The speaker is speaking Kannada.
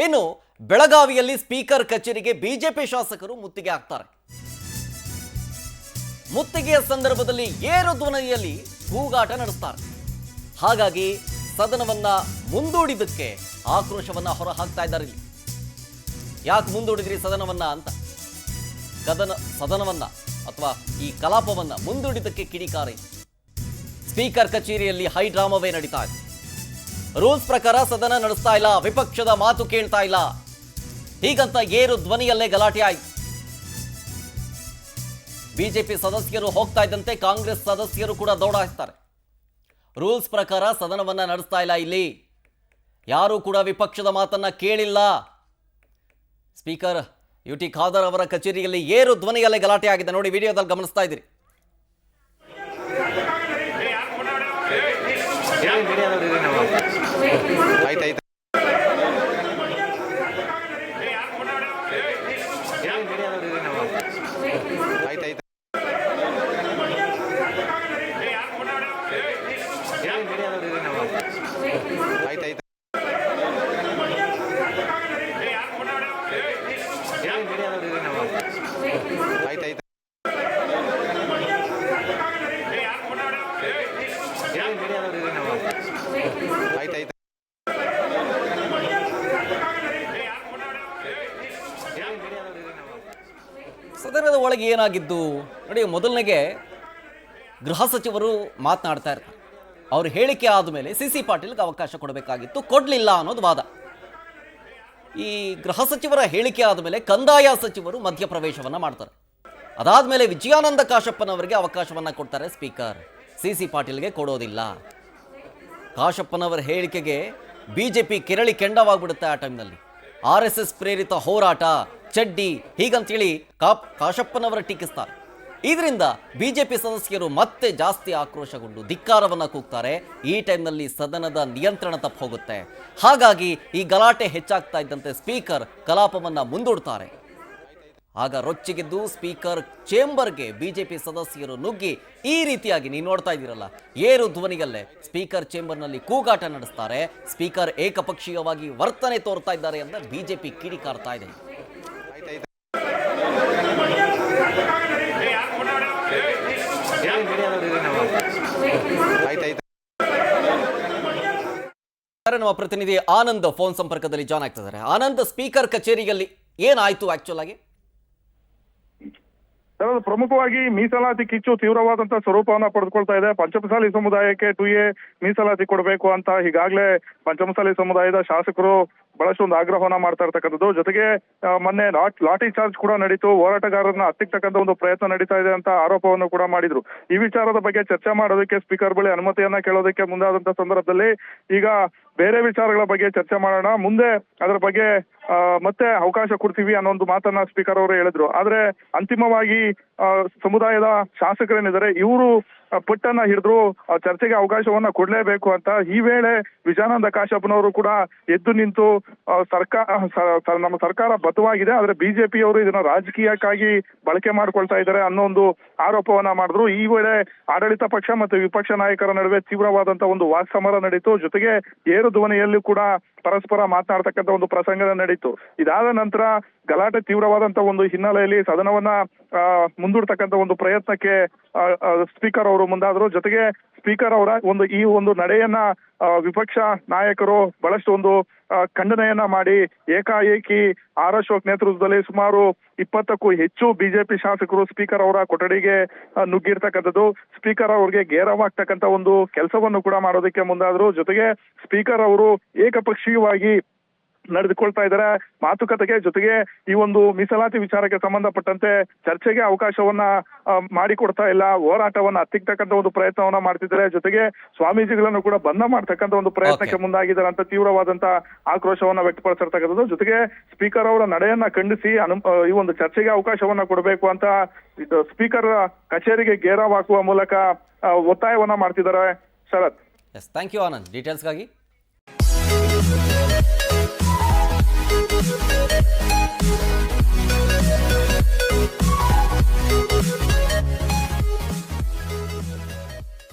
ಇನ್ನು ಬೆಳಗಾವಿಯಲ್ಲಿ ಸ್ಪೀಕರ್ ಕಚೇರಿಗೆ ಬಿಜೆಪಿ ಶಾಸಕರು ಮುತ್ತಿಗೆ ಹಾಕ್ತಾರೆ. ಮುತ್ತಿಗೆಯ ಸಂದರ್ಭದಲ್ಲಿ ಏರು ಧ್ವನಿಯಲ್ಲಿ ಕೂಗಾಟ ನಡೆಸ್ತಾರೆ. ಹಾಗಾಗಿ ಸದನವನ್ನ ಮುಂದೂಡಿದ್ದಕ್ಕೆ ಆಕ್ರೋಶವನ್ನ ಹೊರಹಾಕ್ತಾ ಇದ್ದಾರೆ. ಇಲ್ಲಿ ಯಾಕೆ ಮುಂದೂಡಿದ್ರಿ ಸದನವನ್ನ ಅಂತ, ಸದನವನ್ನ ಅಥವಾ ಈ ಕಲಾಪವನ್ನ ಮುಂದೂಡಿದ್ದಕ್ಕೆ ಕಿಡಿಕಾರಿ. ಸ್ಪೀಕರ್ ಕಚೇರಿಯಲ್ಲಿ ಹೈ ಡ್ರಾಮಾವೇ ನಡೀತಾ ಇದೆ. ರೂಲ್ಸ್ ಪ್ರಕಾರ ಸದನ ನಡೆಸ್ತಾ ಇಲ್ಲ, ವಿಪಕ್ಷದ ಮಾತು ಕೇಳ್ತಾ ಇಲ್ಲ, ಹೀಗಂತ ಏರು ಧ್ವನಿಯಲ್ಲೇ ಗಲಾಟೆ ಆಯ್ತು. ಬಿಜೆಪಿ ಸದಸ್ಯರು ಹೋಗ್ತಾ ಇದ್ದಂತೆ ಕಾಂಗ್ರೆಸ್ ಸದಸ್ಯರು ಕೂಡ ದೌಡಾಯಿಸ್ತಾರೆ. ರೂಲ್ಸ್ ಪ್ರಕಾರ ಸದನವನ್ನ ನಡೆಸ್ತಾ ಇಲ್ಲ, ಇಲ್ಲಿ ಯಾರೂ ಕೂಡ ವಿಪಕ್ಷದ ಮಾತನ್ನ ಕೇಳಿಲ್ಲ. ಸ್ಪೀಕರ್ ಯುಟಿ ಖಾದರ್ ಅವರ ಕಚೇರಿಯಲ್ಲಿ ಏರು ಧ್ವನಿಯಲ್ಲೇ ಗಲಾಟೆ ಆಗಿದೆ. ನೋಡಿ, ವಿಡಿಯೋದಲ್ಲಿ ಗಮನಿಸ್ತಾ ಇದ್ದೀರಿ. ಸದನದ ಒಳಗೆ ಏನಾಗಿದ್ದು ನೋಡಿ, ಮೊದಲನೆಗೆ ಗೃಹ ಸಚಿವರು ಮಾತನಾಡ್ತಾ ಇರ್ತಾರೆ. ಅವ್ರ ಹೇಳಿಕೆ ಆದಮೇಲೆ ಸಿ ಪಾಟೀಲ್ಗೆ ಅವಕಾಶ ಕೊಡಬೇಕಾಗಿತ್ತು, ಕೊಡಲಿಲ್ಲ ಅನ್ನೋದು ವಾದ. ಈ ಗೃಹ ಸಚಿವರ ಹೇಳಿಕೆ ಆದಮೇಲೆ ಕಂದಾಯ ಸಚಿವರು ಮಧ್ಯಪ್ರವೇಶವನ್ನ ಮಾಡ್ತಾರೆ. ಅದಾದ್ಮೇಲೆ ವಿಜಯಾನಂದ ಕಾಶಪ್ಪನವರಿಗೆ ಅವಕಾಶವನ್ನ ಕೊಡ್ತಾರೆ ಸ್ಪೀಕರ್. ಸಿ ಪಾಟೀಲ್ಗೆ ಕೊಡೋದಿಲ್ಲ. ಕಾಶಪ್ಪನವರ ಹೇಳಿಕೆಗೆ ಬಿಜೆಪಿ ಕೆರಳಿ ಕೆಂಡವಾಗ್ಬಿಡುತ್ತೆ. ಆ ಟೈಮ್ನಲ್ಲಿ RSS ಪ್ರೇರಿತ ಹೋರಾಟ, ಚಡ್ಡಿ ಹೀಗಂತೇಳಿ ಕಾಶಪ್ಪನವರ ಟೀಕಿಸ್ತಾರೆ. ಇದರಿಂದ ಬಿಜೆಪಿ ಸದಸ್ಯರು ಮತ್ತೆ ಜಾಸ್ತಿ ಆಕ್ರೋಶಗೊಂಡು ಧಿಕ್ಕಾರವನ್ನ ಕೂಗ್ತಾರೆ. ಈ ಟೈಮ್ನಲ್ಲಿ ಸದನದ ನಿಯಂತ್ರಣ ತಪ್ಪು ಹೋಗುತ್ತೆ. ಹಾಗಾಗಿ ಈ ಗಲಾಟೆ ಹೆಚ್ಚಾಗ್ತಾ ಇದ್ದಂತೆ ಸ್ಪೀಕರ್ ಕಲಾಪವನ್ನ ಮುಂದೂಡ್ತಾರೆ. ಆಗ ರೊಚ್ಚಿಗೆದ್ದು ಸ್ಪೀಕರ್ ಚೇಂಬರ್ಗೆ ಬಿಜೆಪಿ ಸದಸ್ಯರು ನುಗ್ಗಿ ಈ ರೀತಿಯಾಗಿ ನೀವು ನೋಡ್ತಾ ಇದ್ದೀರಲ್ಲ, ಏರು ಧ್ವನಿಯಲ್ಲೇ ಸ್ಪೀಕರ್ ಚೇಂಬರ್ನಲ್ಲಿ ಕೂಗಾಟ ನಡೆಸ್ತಾರೆ. ಸ್ಪೀಕರ್ ಏಕಪಕ್ಷೀಯವಾಗಿ ವರ್ತನೆ ತೋರ್ತಾ ಇದ್ದಾರೆ ಅಂತ ಬಿಜೆಪಿ ಕಿಡಿಕಾರ್ತಾ ಇದೆ. ನಮ್ಮ ಪ್ರತಿನಿಧಿ ಆನಂದ್ ಫೋನ್ ಸಂಪರ್ಕದಲ್ಲಿ ಜಾಯ್ನ್ ಆಗ್ತಿದ್ದಾರೆ. ಆನಂದ್, ಸ್ಪೀಕರ್ ಕಚೇರಿಯಲ್ಲಿ ಏನಾಯ್ತು ಆಕ್ಚುಲ್ ಆಗಿ? ಪ್ರಮುಖವಾಗಿ ಮೀಸಲಾತಿ ಕಿಚ್ಚು ತೀವ್ರವಾದಂತಹ ಸ್ವರೂಪವನ್ನ ಪಡೆದುಕೊಳ್ತಾ ಇದೆ. ಪಂಚಮಸಾಲಿ ಸಮುದಾಯಕ್ಕೆ 2A ಮೀಸಲಾತಿ ಕೊಡಬೇಕು ಅಂತ ಈಗಾಗಲೇ ಪಂಚಮಸಾಲಿ ಸಮುದಾಯದ ಶಾಸಕರು ಬಹಳಷ್ಟು ಒಂದು ಆಗ್ರಹವನ್ನ ಮಾಡ್ತಾ ಇರ್ತಕ್ಕಂಥದ್ದು. ಜೊತೆಗೆ ಮೊನ್ನೆ ಲಾಠಿ ಚಾರ್ಜ್ ಕೂಡ ನಡೀತು. ಹೋರಾಟಗಾರರನ್ನ ಹತ್ತಿಕ್ಕತಕ್ಕಂಥ ಒಂದು ಪ್ರಯತ್ನ ನಡೀತಾ ಇದೆ ಅಂತ ಆರೋಪವನ್ನು ಕೂಡ ಮಾಡಿದ್ರು. ಈ ವಿಚಾರದ ಬಗ್ಗೆ ಚರ್ಚೆ ಮಾಡೋದಕ್ಕೆ ಸ್ಪೀಕರ್ ಬಳಿ ಅನುಮತಿಯನ್ನ ಕೇಳೋದಕ್ಕೆ ಮುಂದಾದಂತ ಸಂದರ್ಭದಲ್ಲಿ ಈಗ ಬೇರೆ ವಿಚಾರಗಳ ಬಗ್ಗೆ ಚರ್ಚೆ ಮಾಡೋಣ, ಮುಂದೆ ಅದರ ಬಗ್ಗೆ ಮತ್ತೆ ಅವಕಾಶ ಕೊಡ್ತೀವಿ ಅನ್ನೋ ಒಂದು ಮಾತನ್ನ ಸ್ಪೀಕರ್ ಅವರು ಹೇಳಿದ್ರು. ಆದ್ರೆ ಅಂತಿಮವಾಗಿ ಸಮುದಾಯದ ಶಾಸಕರೇನಿದ್ದಾರೆ ಇವರು ಪಟ್ಟನ್ನ ಹಿಡಿದ್ರು ಚರ್ಚೆಗೆ ಅವಕಾಶವನ್ನ ಕೊಡ್ಲೇಬೇಕು ಅಂತ. ಈ ವೇಳೆ ವಿಜಯಾನಂದ ಕಾಶಪ್ಪನವರು ಕೂಡ ಎದ್ದು ನಿಂತು ನಮ್ಮ ಸರ್ಕಾರ ಬದ್ಧವಾಗಿದೆ, ಆದ್ರೆ ಬಿಜೆಪಿಯವರು ಇದನ್ನ ರಾಜಕೀಯಕ್ಕಾಗಿ ಬಳಕೆ ಮಾಡ್ಕೊಳ್ತಾ ಇದ್ದಾರೆ ಅನ್ನೋ ಒಂದು ಆರೋಪವನ್ನ ಮಾಡಿದ್ರು. ಈ ವೇಳೆ ಆಡಳಿತ ಪಕ್ಷ ಮತ್ತು ವಿಪಕ್ಷ ನಾಯಕರ ನಡುವೆ ತೀವ್ರವಾದಂತ ಒಂದು ವಾಕ್ಸಮರ ನಡೀತು. ಜೊತೆಗೆ ಏರು ಧ್ವನಿಯಲ್ಲಿ ಕೂಡ ಪರಸ್ಪರ ಮಾತನಾಡ್ತಕ್ಕಂಥ ಒಂದು ಪ್ರಸಂಗ ನಡೀತು. ಇದಾದ ನಂತರ ಗಲಾಟೆ ತೀವ್ರವಾದಂತ ಒಂದು ಹಿನ್ನೆಲೆಯಲ್ಲಿ ಸದನವನ್ನ ಮುಂದೂಡ್ತಕ್ಕಂಥ ಒಂದು ಪ್ರಯತ್ನಕ್ಕೆ ಸ್ಪೀಕರ್ ಅವರು ಮುಂದಾದ್ರು. ಜೊತೆಗೆ ಸ್ಪೀಕರ್ ಅವರ ಈ ಒಂದು ನಡೆಯನ್ನ ವಿಪಕ್ಷ ನಾಯಕರು ಬಹಳಷ್ಟು ಒಂದು ಖಂಡನೆಯನ್ನ ಮಾಡಿ ಏಕಾಏಕಿ ಆರ್ ಅಶೋಕ್ ನೇತೃತ್ವದಲ್ಲಿ ಸುಮಾರು 20ಕ್ಕೂ ಹೆಚ್ಚು ಬಿಜೆಪಿ ಶಾಸಕರು ಸ್ಪೀಕರ್ ಅವರ ಕೊಠಡಿಗೆ ನುಗ್ಗಿರ್ತಕ್ಕಂಥದ್ದು. ಸ್ಪೀಕರ್ ಅವರಿಗೆ ಗೇರವಾಗ್ತಕ್ಕಂಥ ಒಂದು ಕೆಲಸವನ್ನು ಕೂಡ ಮಾಡೋದಕ್ಕೆ ಮುಂದಾದ್ರು. ಜೊತೆಗೆ ಸ್ಪೀಕರ್ ಅವರು ಏಕಪಕ್ಷೀಯವಾಗಿ ನಡೆದುಕೊಳ್ತಾ ಇದ್ದಾರೆ ಮಾತುಕತೆಗೆ. ಜೊತೆಗೆ ಈ ಒಂದು ಮೀಸಲಾತಿ ವಿಚಾರಕ್ಕೆ ಸಂಬಂಧಪಟ್ಟಂತೆ ಚರ್ಚೆಗೆ ಅವಕಾಶವನ್ನ ಮಾಡಿಕೊಡ್ತಾ ಇಲ್ಲ, ಹೋರಾಟವನ್ನ ಹತ್ತಿಕ್ಕತಕ್ಕಂಥ ಒಂದು ಪ್ರಯತ್ನವನ್ನ ಮಾಡ್ತಿದ್ದಾರೆ. ಜೊತೆಗೆ ಸ್ವಾಮೀಜಿಗಳನ್ನು ಕೂಡ ಬಂಧ ಮಾಡ್ತಕ್ಕಂಥ ಒಂದು ಪ್ರಯತ್ನಕ್ಕೆ ಮುಂದಾಗಿದ್ದಾರೆ ಅಂತ ತೀವ್ರವಾದಂತ ಆಕ್ರೋಶವನ್ನ ವ್ಯಕ್ತಪಡಿಸಿರ್ತಕ್ಕಂಥದ್ದು. ಜೊತೆಗೆ ಸ್ಪೀಕರ್ ಅವರ ನಡೆಯನ್ನ ಖಂಡಿಸಿ ಈ ಒಂದು ಚರ್ಚೆಗೆ ಅವಕಾಶವನ್ನ ಕೊಡಬೇಕು ಅಂತ ಸ್ಪೀಕರ್ ಕಚೇರಿಗೆ ಗೇರಾವ್ ಹಾಕುವ ಮೂಲಕ ಒತ್ತಾಯವನ್ನ ಮಾಡ್ತಿದ್ದಾರೆ. ಶರತ್, ಥ್ಯಾಂಕ್ ಯು ಆನಂದ್ ಡೀಟೇಲ್ಸ್ಗಾಗಿ. We'll be right back.